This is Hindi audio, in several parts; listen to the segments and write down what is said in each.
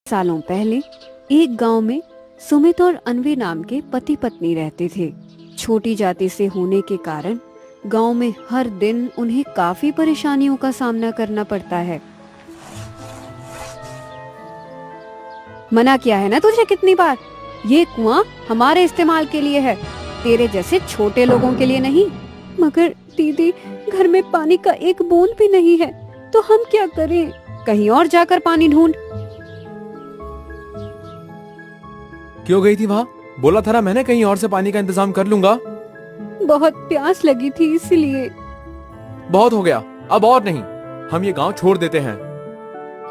सालों पहले एक गांव में सुमित और अनवी नाम के पति पत्नी रहते थे। छोटी जाति से होने के कारण गांव में हर दिन उन्हें काफी परेशानियों का सामना करना पड़ता है। मना किया है ना तुझे कितनी बार, ये कुआं हमारे इस्तेमाल के लिए है, तेरे जैसे छोटे लोगों के लिए नहीं। मगर दीदी, घर में पानी का एक बूंद भी नहीं है, तो हम क्या करें? कहीं और जाकर पानी ढूंढ। क्यों गई थी वहाँ? बोला था ना मैंने, कहीं और से पानी का इंतजाम कर लूंगा। बहुत प्यास लगी थी इसलिए। बहुत हो गया, अब और नहीं। हम ये गांव छोड़ देते हैं।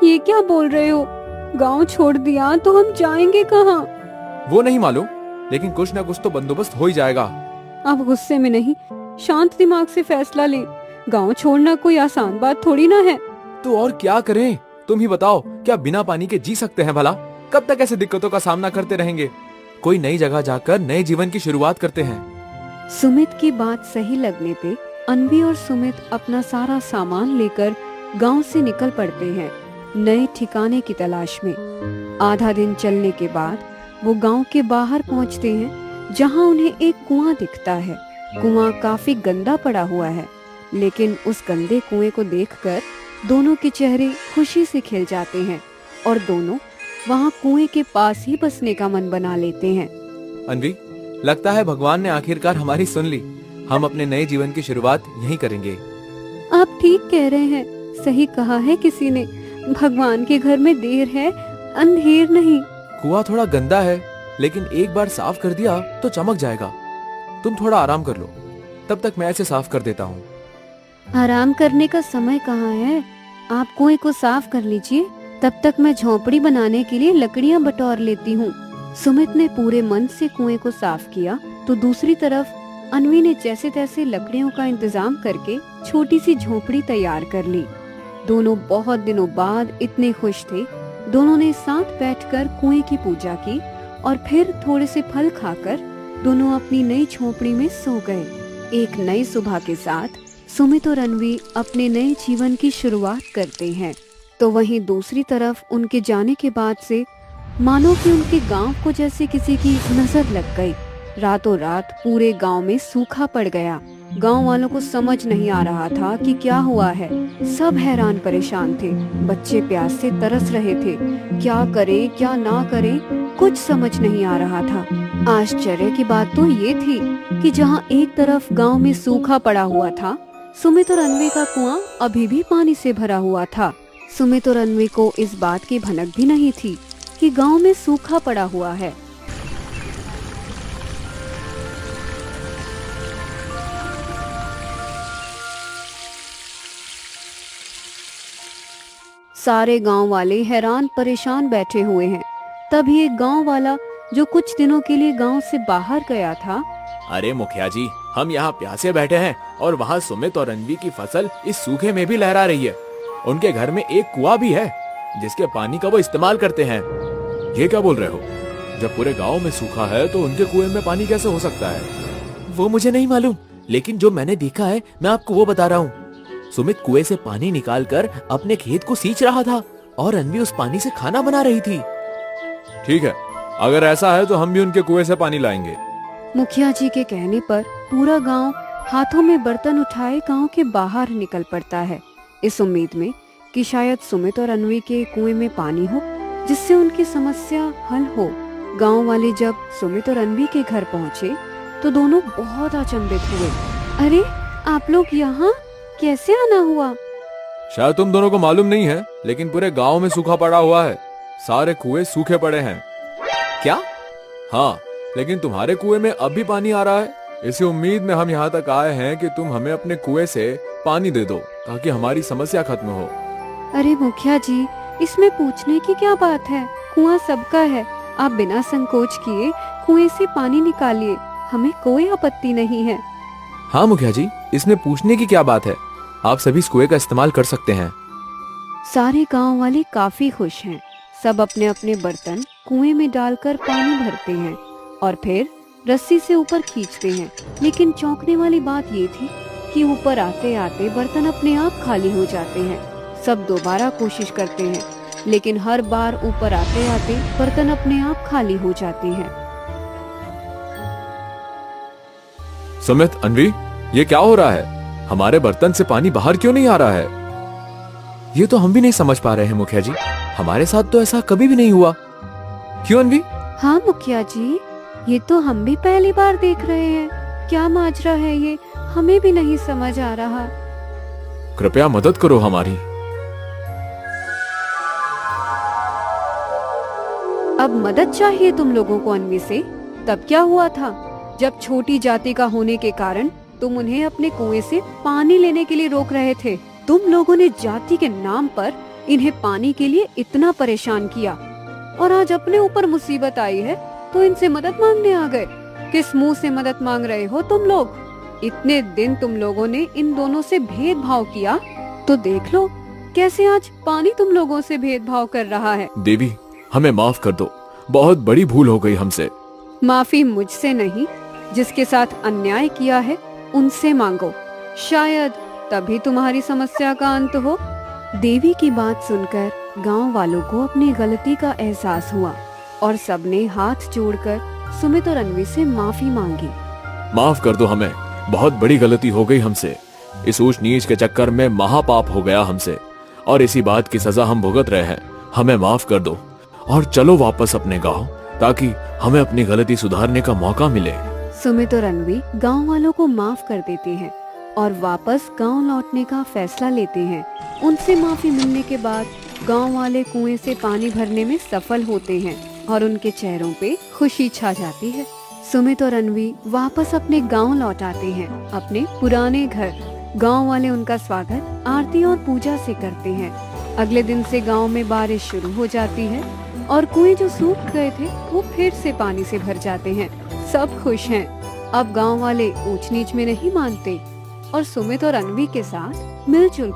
ये क्या बोल रहे हो? गांव छोड़ दिया तो हम जाएंगे कहाँ? वो नहीं मालूम, लेकिन कुछ न कुछ तो बंदोबस्त हो ही जाएगा। अब गुस्से में नहीं, शांत दिमाग से फैसला ले। गांव छोड़ना कोई आसान बात थोड़ी ना है। तो और क्या करें? तुम ही बताओ, क्या बिना पानी के जी सकते हैं भला? कब तक ऐसे दिक्कतों का सामना करते रहेंगे? कोई नई जगह जाकर नए जीवन की शुरुआत करते हैं। सुमित की बात सही लगने पे अनवी और सुमित अपना सारा सामान लेकर गांव से निकल पड़ते हैं नए ठिकाने की तलाश में। आधा दिन चलने के बाद वो गांव के बाहर पहुंचते हैं, जहां उन्हें एक कुआं दिखता है। कुआं काफी गंदा पड़ा हुआ है, लेकिन उस गंदे कुएं को देखकर दोनों के चेहरे खुशी से खिल जाते हैं और दोनों वहां कुएं के पास ही बसने का मन बना लेते हैं। अनवी, लगता है भगवान ने आखिरकार हमारी सुन ली। हम अपने नए जीवन की शुरुआत यहीं करेंगे। आप ठीक कह रहे हैं, सही कहा है किसी ने। भगवान के घर में देर है, अंधेर नहीं। कुआं थोड़ा गंदा है, लेकिन एक बार साफ कर दिया तो चमक जाएगा। तुम थोड़ा आराम कर लो, तब तक मैं इसे साफ कर देता हूँ। आराम करने का समय कहाँ है? आप कुएं को साफ कर लीजिए, तब तक मैं झोंपड़ी बनाने के लिए लकड़ियाँ बटोर लेती हूँ। सुमित ने पूरे मन से कुएं को साफ किया, तो दूसरी तरफ अनवी ने जैसे तैसे लकड़ियों का इंतजाम करके छोटी सी झोंपड़ी तैयार कर ली। दोनों बहुत दिनों बाद इतने खुश थे। दोनों ने साथ बैठकर कुएं की पूजा की और फिर थोड़े से फल खाकर दोनों अपनी नई झोंपड़ी में सो गए। एक नई सुबह के साथ सुमित और अनवी अपने नए जीवन की शुरुआत करते हैं। तो वहीं दूसरी तरफ उनके जाने के बाद से मानो कि उनके गांव को जैसे किसी की नजर लग गई। रातों रात पूरे गांव में सूखा पड़ गया। गांव वालों को समझ नहीं आ रहा था कि क्या हुआ है। सब हैरान परेशान थे। बच्चे प्यास से तरस रहे थे। क्या करें क्या ना करें, कुछ समझ नहीं आ रहा था। आश्चर्य की बात तो ये थी कि जहां एक तरफ गांव में सूखा पड़ा हुआ था, सुमित और अनवी का कुआं अभी भी पानी से भरा हुआ था। सुमित और अनवी को इस बात की भनक भी नहीं थी कि गांव में सूखा पड़ा हुआ है। सारे गांव वाले हैरान परेशान बैठे हुए हैं। तभी एक गांव वाला जो कुछ दिनों के लिए गांव से बाहर गया था। अरे मुखिया जी, हम यहाँ प्यासे बैठे हैं और वहाँ सुमित और अनवी की फसल इस सूखे में भी लहरा रही है। उनके घर में एक कुआं भी है, जिसके पानी का वो इस्तेमाल करते हैं। ये क्या बोल रहे हो? जब पूरे गांव में सूखा है तो उनके कुएं में पानी कैसे हो सकता है? वो मुझे नहीं मालूम, लेकिन जो मैंने देखा है मैं आपको वो बता रहा हूँ। सुमित कुएं से पानी निकालकर अपने खेत को सींच रहा था और अनवी उस पानी से खाना बना रही थी। ठीक है, अगर ऐसा है तो हम भी उनके कुएं से पानी लाएंगे। मुखिया जी के कहने पर पूरा गांव हाथों में बर्तन उठाए गांव के बाहर निकल पड़ता है, इस उम्मीद में कि शायद सुमित और अनवी के कुएं में पानी हो, जिससे उनकी समस्या हल हो। गांव वाले जब सुमित और अनवी के घर पहुंचे तो दोनों बहुत अचंभित हुए। अरे, आप लोग यहाँ कैसे आना हुआ? शायद तुम दोनों को मालूम नहीं है, लेकिन पूरे गांव में सूखा पड़ा हुआ है। सारे कुएं सूखे पड़े हैं। क्या? हाँ, लेकिन तुम्हारे कुएं में अब भी पानी आ रहा है। इसी उम्मीद में हम यहाँ तक आए हैं कि तुम हमें अपने कुएं से पानी दे दो, ताकि हमारी समस्या खत्म हो। अरे मुखिया जी, इसमें पूछने की क्या बात है? कुआं सबका है। आप बिना संकोच किए कुएं से पानी निकालिए, हमें कोई आपत्ति नहीं है। हाँ मुखिया जी, इसमें पूछने की क्या बात है? आप सभी इस कुएं का इस्तेमाल कर सकते हैं। सारे गांव वाले काफी खुश हैं। सब अपने अपने बर्तन कुएं में डालकर पानी भरते हैं और फिर रस्सी से ऊपर खींचते हैं। लेकिन चौंकने वाली बात ये थी कि ऊपर आते आते बर्तन अपने आप खाली हो जाते हैं। सब दोबारा कोशिश करते हैं, लेकिन हर बार ऊपर आते आते बर्तन अपने आप खाली हो जाते हैं। सुमित, अनवी, ये क्या हो रहा है? हमारे बर्तन से पानी बाहर क्यों नहीं आ रहा है? ये तो हम भी नहीं समझ पा रहे हैं मुखिया जी। हमारे साथ तो ऐसा कभी भी नहीं हुआ। क्यों अनवी? हाँ मुखिया जी, ये तो हम भी पहली बार देख रहे हैं। क्या माजरा है ये, हमें भी नहीं समझ आ रहा। कृपया मदद करो हमारी। अब मदद चाहिए तुम लोगों को अन्वी से? तब क्या हुआ था जब छोटी जाति का होने के कारण तुम उन्हें अपने कुएं से पानी लेने के लिए रोक रहे थे? तुम लोगों ने जाति के नाम पर इन्हें पानी के लिए इतना परेशान किया, और आज अपने ऊपर मुसीबत आई है तो इनसे मदद मांगने आ गए। किस मुंह से मदद मांग रहे हो तुम लोग? इतने दिन तुम लोगों ने इन दोनों से भेदभाव किया, तो देख लो कैसे आज पानी तुम लोगों से भेदभाव कर रहा है। देवी, हमें माफ कर दो, बहुत बड़ी भूल हो गई हमसे। माफी मुझसे नहीं, जिसके साथ अन्याय किया है उनसे मांगो, शायद तभी तुम्हारी समस्या का अंत हो। देवी की बात सुनकर गांव वालों को अपनी गलती का एहसास हुआ और सबने हाथ जोड़कर सुमित और अन्वी से माफी मांगी। माफ कर दो हमें, बहुत बड़ी गलती हो गई हमसे। इस ऊंच नीच के चक्कर में महापाप हो गया हमसे, और इसी बात की सजा हम भुगत रहे हैं। हमें माफ कर दो और चलो वापस अपने गांव, ताकि हमें अपनी गलती सुधारने का मौका मिले। सुमित और अन्वी गांव वालों को माफ कर देते हैं और वापस गांव लौटने का फैसला लेते हैं। उनसे माफी मिलने के बाद गांव वाले कुएं से पानी भरने में सफल होते हैं और उनके चेहरों पे खुशी छा जाती है। सुमित और अन्वी वापस अपने गांव लौट आते हैं, अपने पुराने घर। गांव वाले उनका स्वागत आरती और पूजा से करते हैं। अगले दिन से गांव में बारिश शुरू हो जाती है और कुएं जो सूख गए थे वो फिर से पानी से भर जाते हैं। सब खुश हैं। अब गांव वाले ऊंच नीच में नहीं मानते और सुमित और अन्वी के साथ मिलजुल